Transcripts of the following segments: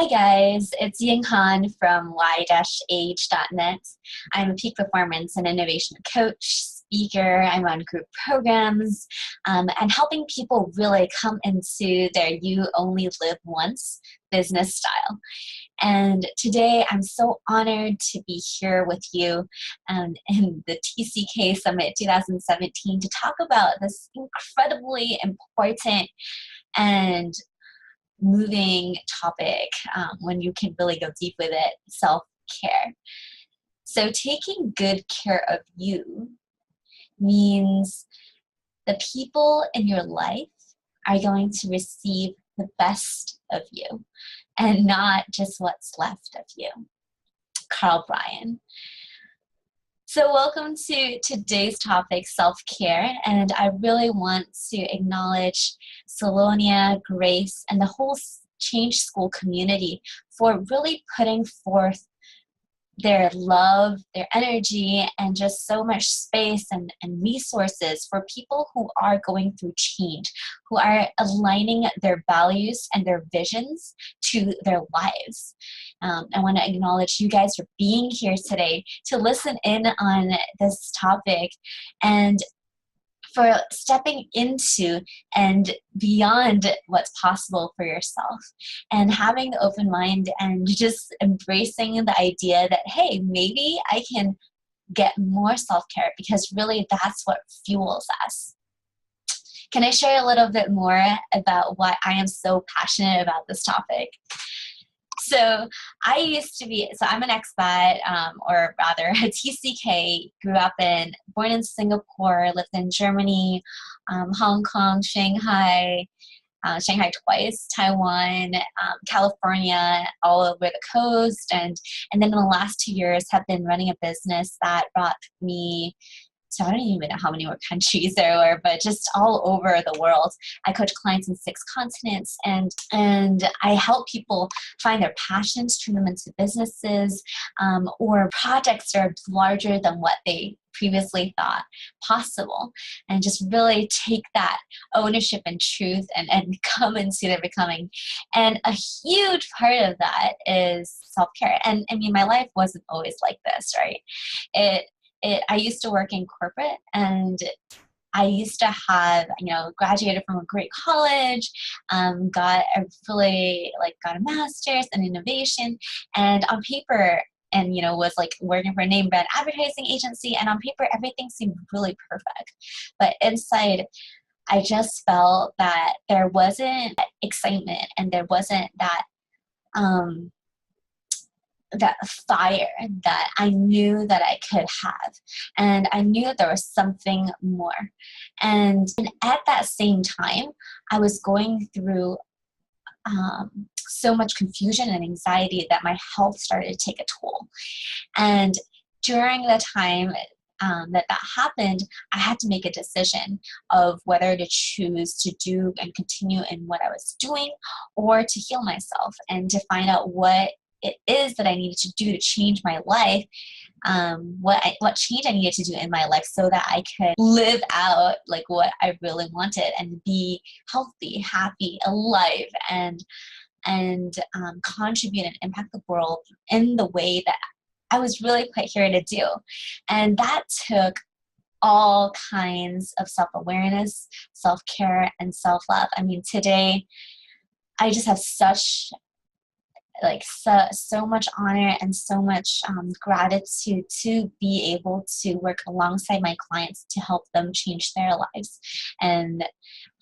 Hi guys, it's Ying Han from y-age.net. I'm a peak performance and innovation coach, speaker. I run group programs and helping people really come into their you only live once business style. And today I'm so honored to be here with you in the TCK Summit 2017 to talk about this incredibly important and moving topic when you can really go deep with it, self-care. So taking good care of you means the people in your life are going to receive the best of you and not just what's left of you. Carl Bryan. So welcome to today's topic, self-care, and I really want to acknowledge Salonia, Grace, and the whole Change School community for really putting forth their love, their energy, and just so much space and resources for people who are going through change, who are aligning their values and their visions to their lives. I want to acknowledge you guys for being here today to listen in on this topic and for stepping into and beyond what's possible for yourself and having the open mind and just embracing the idea that, hey, maybe I can get more self-care because really that's what fuels us. Can I share a little bit more about why I am so passionate about this topic? So I used to be, so I'm an expat, or rather a TCK, born in Singapore, lived in Germany, Hong Kong, Shanghai twice, Taiwan, California, all over the coast. And then in the last 2 years have been running a business that brought me, so I don't even know how many more countries there were, but just all over the world. I coach clients in 6 continents, and I help people find their passions, turn them into businesses or projects that are larger than what they previously thought possible, and just really take that ownership and truth and come into their becoming. And a huge part of that is self-care. And I mean, my life wasn't always like this, right? I used to work in corporate, and I used to have, graduated from a great college, got a master's in innovation, and on paper, and was working for a name brand advertising agency, and on paper everything seemed really perfect, but inside I just felt that there wasn't excitement and there wasn't that that fire that I knew that I could have. And I knew that there was something more. And at that same time, I was going through so much confusion and anxiety that my health started to take a toll. And during the time that happened, I had to make a decision of whether to choose to do and continue in what I was doing or to heal myself and to find out what it is that I needed to do to change my life, what change I needed to do in my life so that I could live out what I really wanted and be healthy, happy, alive, and contribute and impact the world in the way that I was really put here to do. And that took all kinds of self-awareness, self-care, and self-love. I mean, today I just have so much honor and so much gratitude to be able to work alongside my clients to help them change their lives and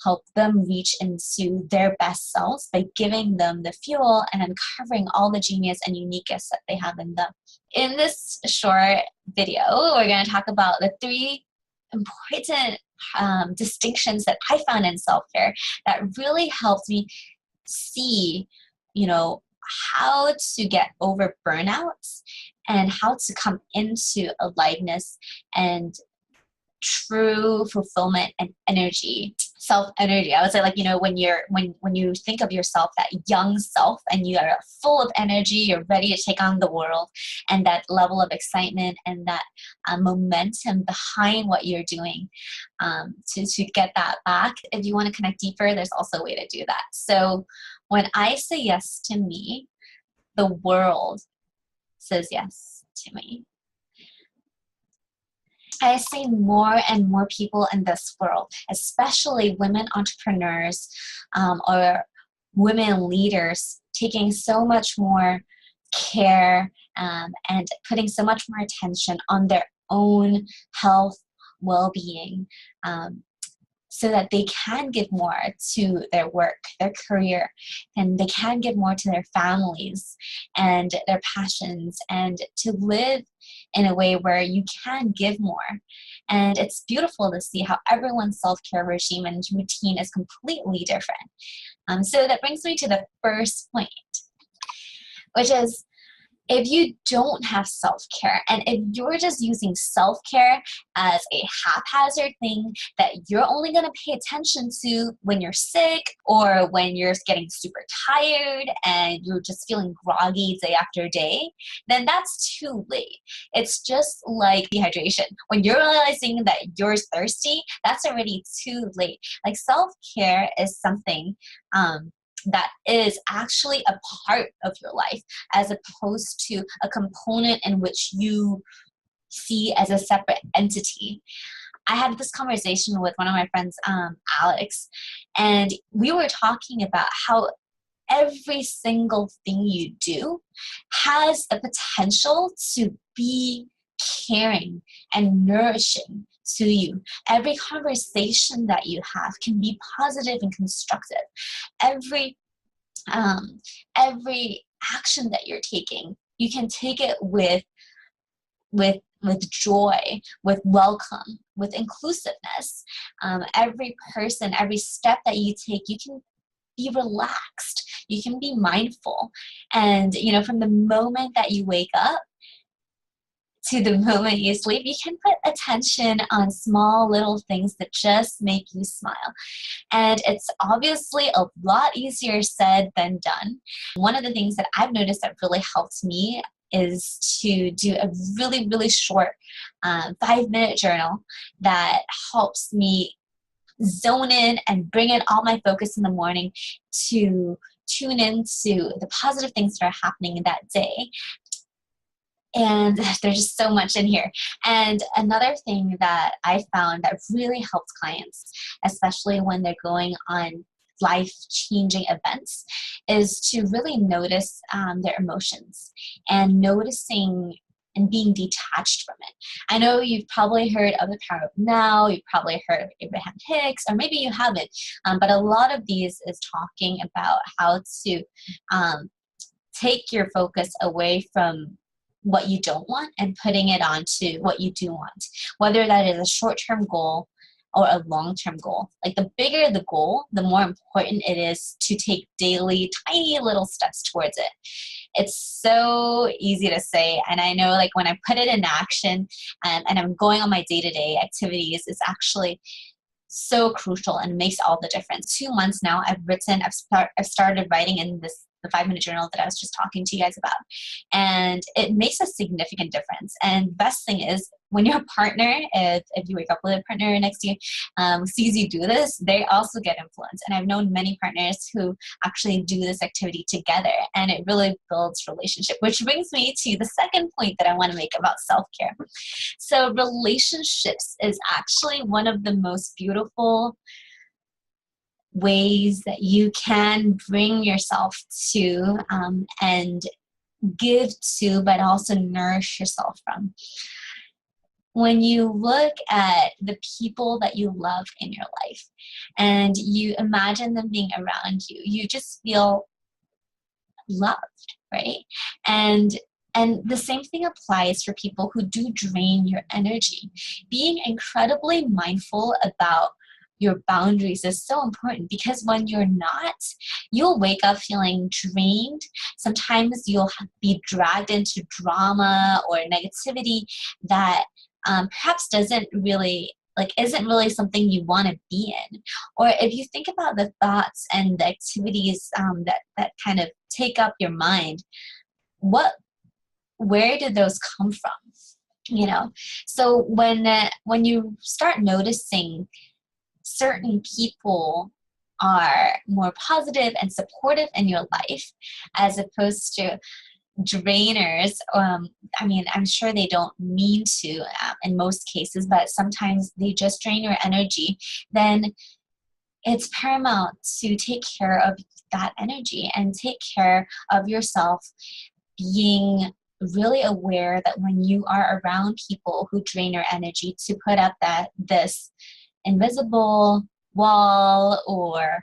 help them reach into their best selves by giving them the fuel and uncovering all the genius and uniqueness that they have in them. In this short video, we're going to talk about the 3 important distinctions that I found in self-care that really helped me see, how to get over burnouts and how to come into aliveness and true fulfillment and energy, self-energy. I would say, when you think of yourself, that young self, and you are full of energy, you're ready to take on the world, and that level of excitement and that momentum behind what you're doing, to get that back. If you want to connect deeper, there's also a way to do that. So when I say yes to me, the world says yes to me. I see more and more people in this world, especially women entrepreneurs or women leaders, taking so much more care and putting so much more attention on their own health, well-being, so that they can give more to their work, their career, and they can give more to their families and their passions, and to live in a way where you can give more. And it's beautiful to see how everyone's self-care regime and routine is completely different. So that brings me to the first point, which is, if you don't have self-care, and if you're just using self-care as a haphazard thing that you're only going to pay attention to when you're sick or when you're getting super tired and you're just feeling groggy day after day, then that's too late. It's just like dehydration. When you're realizing that you're thirsty, that's already too late. Like, self-care is something that is actually a part of your life, as opposed to a component in which you see as a separate entity. I had this conversation with one of my friends, Alex, and we were talking about how every single thing you do has the potential to be caring and nourishing to you. Every conversation that you have can be positive and constructive. Every action that you're taking, you can take it with joy, with welcome, with inclusiveness. Every person, every step that you take, you can be relaxed. You can be mindful. And, from the moment that you wake up to the moment you sleep, you can put attention on small little things that just make you smile. And it's obviously a lot easier said than done. One of the things that I've noticed that really helped me is to do a really, really short 5-minute journal that helps me zone in and bring in all my focus in the morning to tune into the positive things that are happening in that day. And there's just so much in here. And another thing that I found that really helps clients, especially when they're going on life-changing events, is to really notice their emotions and noticing and being detached from it. I know you've probably heard of the Power of Now, you've probably heard of Abraham Hicks, or maybe you haven't, but a lot of these is talking about how to take your focus away from what you don't want and putting it onto what you do want, whether that is a short-term goal or a long-term goal. Like, the bigger the goal, the more important it is to take daily, tiny little steps towards it. It's so easy to say, and I know, like, when I put it in action and I'm going on my day-to-day activities, it's actually so crucial and makes all the difference. 2 months now, I've started writing in the 5-minute journal that I was just talking to you guys about. And it makes a significant difference. And best thing is, when your partner, if you wake up with a partner next to you, sees you do this, they also get influenced. And I've known many partners who actually do this activity together, and it really builds relationship, which brings me to the second point that I want to make about self-care. So relationships is actually one of the most beautiful ways that you can bring yourself to and give to, but also nourish yourself from. When you look at the people that you love in your life and you imagine them being around you, you just feel loved, right? And the same thing applies for people who do drain your energy. Being incredibly mindful about your boundaries is so important, because when you're not, you'll wake up feeling drained. Sometimes you'll be dragged into drama or negativity that perhaps isn't really something you want to be in. Or if you think about the thoughts and the activities that kind of take up your mind, where did those come from? So when you start noticing certain people are more positive and supportive in your life, as opposed to drainers, I mean, I'm sure they don't mean to in most cases, but sometimes they just drain your energy, then it's paramount to take care of that energy and take care of yourself, being really aware that when you are around people who drain your energy, to put up this invisible wall or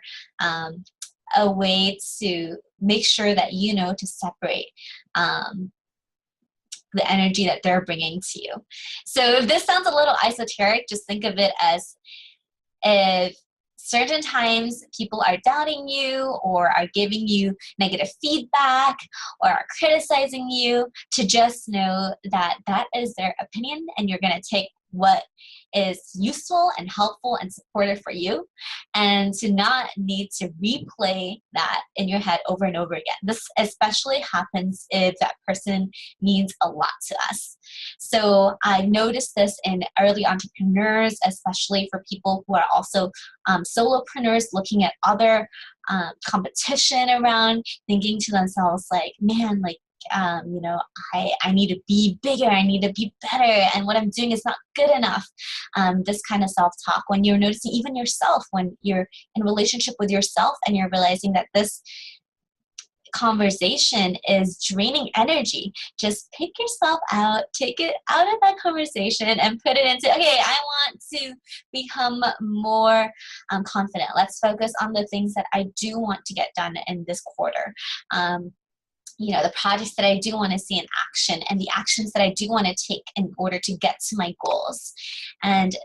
a way to make sure that you know to separate the energy that they're bringing to you. So if this sounds a little esoteric, just think of it as if certain times people are doubting you or are giving you negative feedback or are criticizing you, to just know that that is their opinion and you're going to take what is useful and helpful and supportive for you, and to not need to replay that in your head over and over again. This especially happens if that person means a lot to us. So I noticed this in early entrepreneurs, especially for people who are also solopreneurs, looking at other competition around, thinking to themselves like, man, like, you know, I need to be bigger, I need to be better, and what I'm doing is not good enough. This kind of self-talk, when you're noticing even yourself, when you're in relationship with yourself and you're realizing that this conversation is draining energy, just pick yourself out, take it out of that conversation and put it into, okay, I want to become more confident. Let's focus on the things that I do want to get done in this quarter. You know, the projects that I do want to see in action and the actions that I do want to take in order to get to my goals. And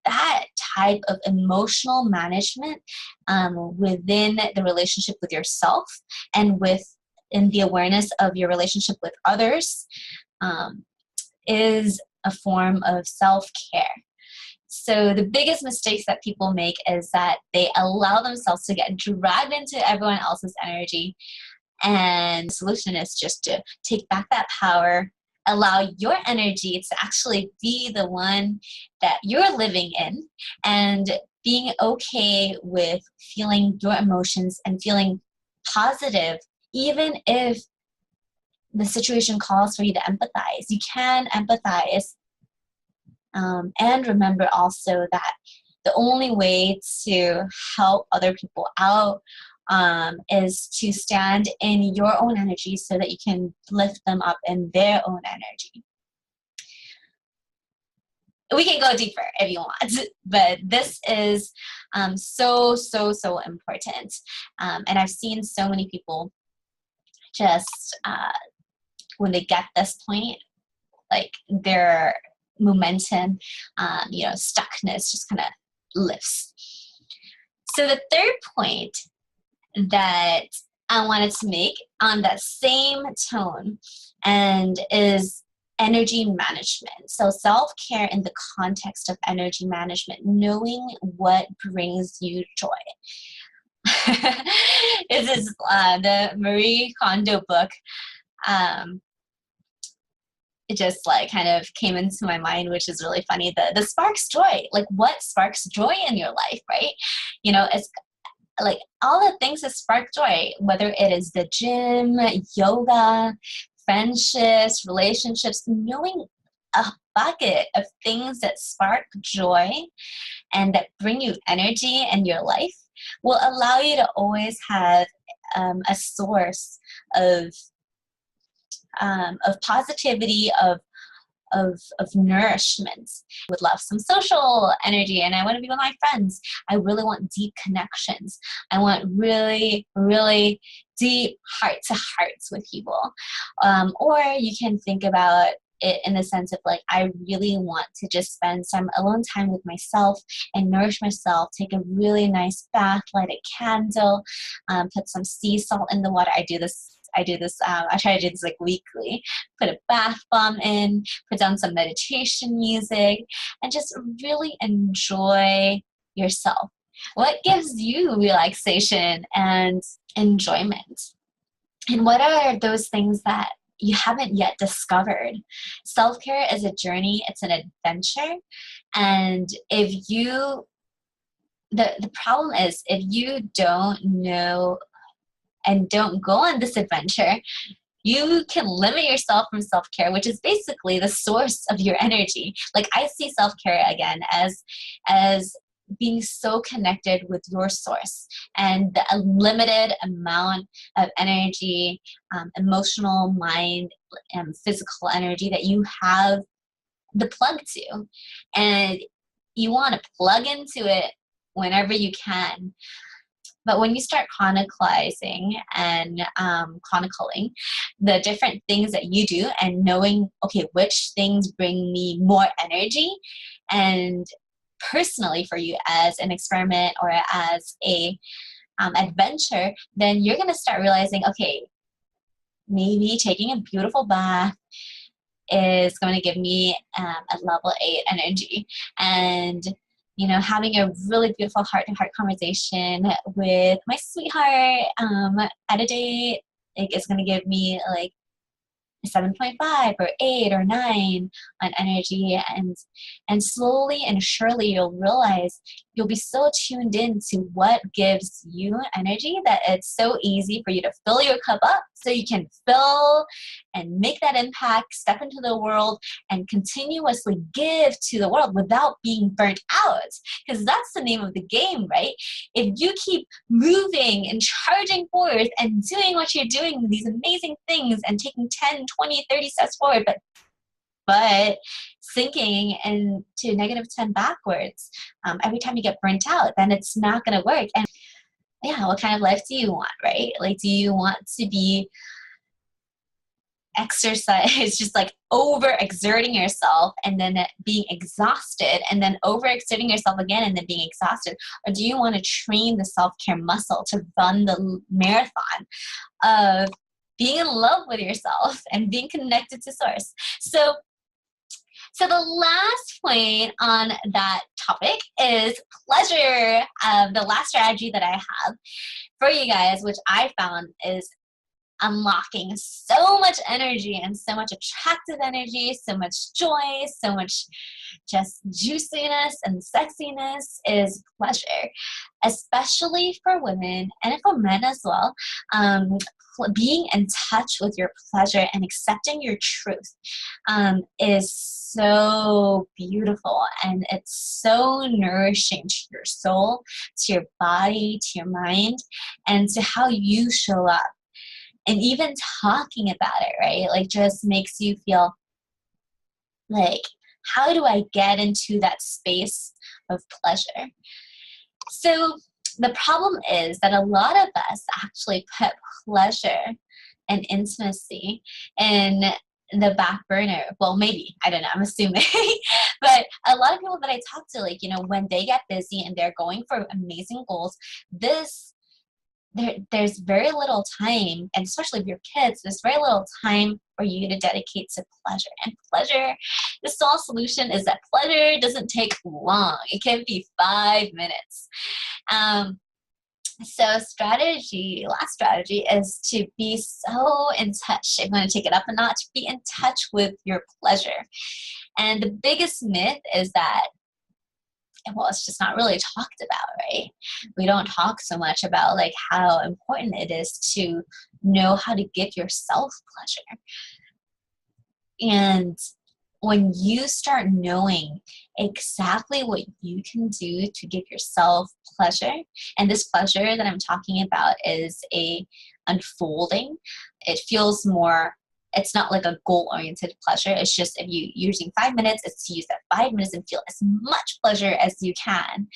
that type of emotional management within the relationship with yourself and in the awareness of your relationship with others is a form of self-care. So the biggest mistakes that people make is that they allow themselves to get dragged into everyone else's energy. And the solution is just to take back that power, allow your energy to actually be the one that you're living in, and being okay with feeling your emotions and feeling positive, even if the situation calls for you to empathize. You can empathize. And remember also that the only way to help other people out is to stand in your own energy so that you can lift them up in their own energy. We can go deeper if you want, but this is so important. And I've seen so many people just, when they get this point, like their momentum, you know, stuckness just kind of lifts. So the third point that I wanted to make on that same tone and is energy management. So self-care in the context of energy management, knowing what brings you joy. This is the Marie Kondo book. It just like kind of came into my mind, which is really funny. The sparks joy, like what sparks joy in your life, right? You know, it's like all the things that spark joy, whether it is the gym, yoga, friendships, relationships, knowing a bucket of things that spark joy and that bring you energy in your life will allow you to always have a source of positivity, of nourishment. I would love some social energy and I want to be with my friends. I really want deep connections. I want really, really deep heart-to-hearts with people. Or you can think about it in the sense of like, I really want to just spend some alone time with myself and nourish myself, take a really nice bath, light a candle, put some sea salt in the water. I try to do this like weekly. Put a bath bomb in, put down some meditation music, and just really enjoy yourself. What gives you relaxation and enjoyment? And what are those things that you haven't yet discovered? Self-care is a journey, it's an adventure. And the problem is if you don't know and don't go on this adventure, you can limit yourself from self-care, which is basically the source of your energy. Like, I see self-care again as being so connected with your source and the limited amount of energy, emotional, mind, and physical energy that you have the plug to. And you want to plug into it whenever you can. But when you start chronicalizing and chronicling the different things that you do and knowing, okay, which things bring me more energy, and personally for you as an experiment or as a adventure, then you're going to start realizing, okay, maybe taking a beautiful bath is going to give me a level 8 energy. And, you know, having a really beautiful heart-to-heart conversation with my sweetheart at a date is going to give me like 7.5 or 8 or 9 on energy, and slowly and surely you'll realize you'll be so tuned in to what gives you energy that it's so easy for you to fill your cup up so you can fill and make that impact, step into the world, and continuously give to the world without being burnt out. Because that's the name of the game, right? If you keep moving and charging forth and doing what you're doing, these amazing things, and taking 10, 20, 30 steps forward, but sinking into negative 10 backwards every time you get burnt out, then it's not going to work. And yeah, what kind of life do you want, right? Like, do you want to be exercise, just like overexerting yourself and then being exhausted, and then overexerting yourself again and then being exhausted? Or do you want to train the self-care muscle to run the marathon of being in love with yourself and being connected to source? So the last point on that topic is pleasure. The last strategy that I have for you guys, which I found is unlocking so much energy and so much attractive energy, so much joy, so much just juiciness and sexiness, is pleasure, especially for women and for men as well. Being in touch with your pleasure and accepting your truth is so beautiful, and it's so nourishing to your soul, to your body, to your mind, and to how you show up. And even talking about it, right, like, just makes you feel like, how do I get into that space of pleasure? So the problem is that a lot of us actually put pleasure and intimacy in the back burner. Well, maybe, I don't know, I'm assuming. But a lot of people that I talk to, like, you know, when they get busy and they're going for amazing goals, there's very little time, and especially if you're kids, there's very little time for you to dedicate to pleasure. And pleasure, the sole solution is that pleasure doesn't take long. It can be 5 minutes. So last strategy is to be so in touch. I'm going to take it up a notch. Be in touch with your pleasure. And the biggest myth is that, well, it's just not really talked about, right? We don't talk so much about like how important it is to know how to give yourself pleasure. And when you start knowing exactly what you can do to give yourself pleasure, and this pleasure that I'm talking about is a unfolding, it feels more, it's not like a goal-oriented pleasure. It's just, if you're using 5 minutes, it's to use that 5 minutes and feel as much pleasure as you can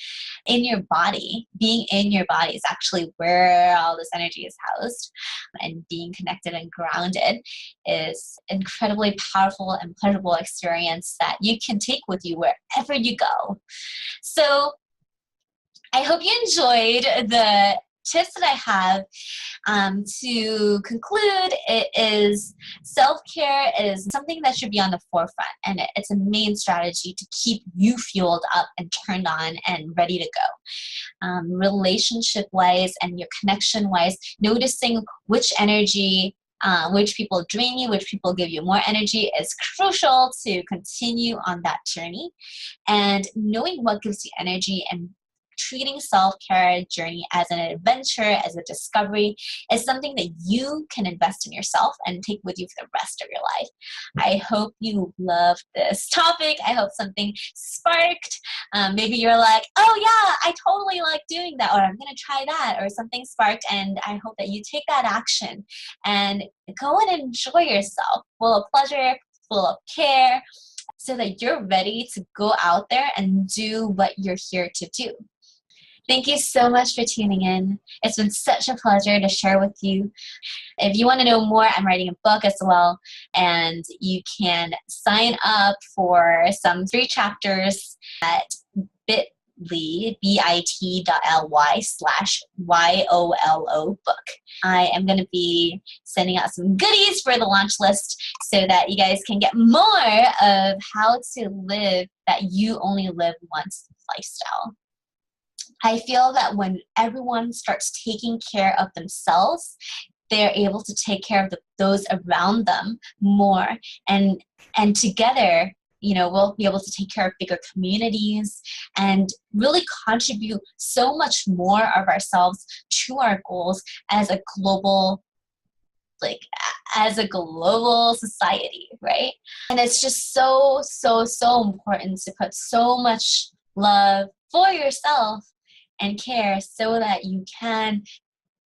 in your body. Being in your body is actually where all this energy is housed. And being connected and grounded is incredibly powerful and pleasurable experience that you can take with you wherever you go. So I hope you enjoyed the tips that I have. To conclude, it is self-care is something that should be on the forefront, and it's a main strategy to keep you fueled up and turned on and ready to go. Relationship-wise and your connection-wise, noticing which energy, which people drain you, which people give you more energy, is crucial to continue on that journey. And knowing what gives you energy and treating self-care journey as an adventure, as a discovery, is something that you can invest in yourself and take with you for the rest of your life. I hope you love this topic. I hope something sparked. Maybe you're like, oh yeah, I totally like doing that, or I'm going to try that, or something sparked, and I hope that you take that action and go and enjoy yourself, full of pleasure, full of care, so that you're ready to go out there and do what you're here to do. Thank you so much for tuning in. It's been such a pleasure to share with you. If you want to know more, I'm writing a book as well, and you can sign up for some free chapters at bit.ly/YOLO book. I am going to be sending out some goodies for the launch list so that you guys can get more of how to live that you only live once lifestyle. I feel that when everyone starts taking care of themselves, they're able to take care of those around them more. And together, we'll be able to take care of bigger communities and really contribute so much more of ourselves to our goals as a global society, right? And it's just so, so, so important to put so much love for yourself and care so that you can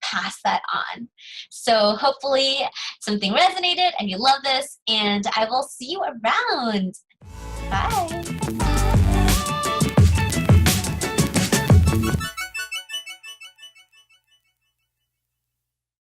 pass that on. So hopefully something resonated and you love this, and I will see you around. Bye.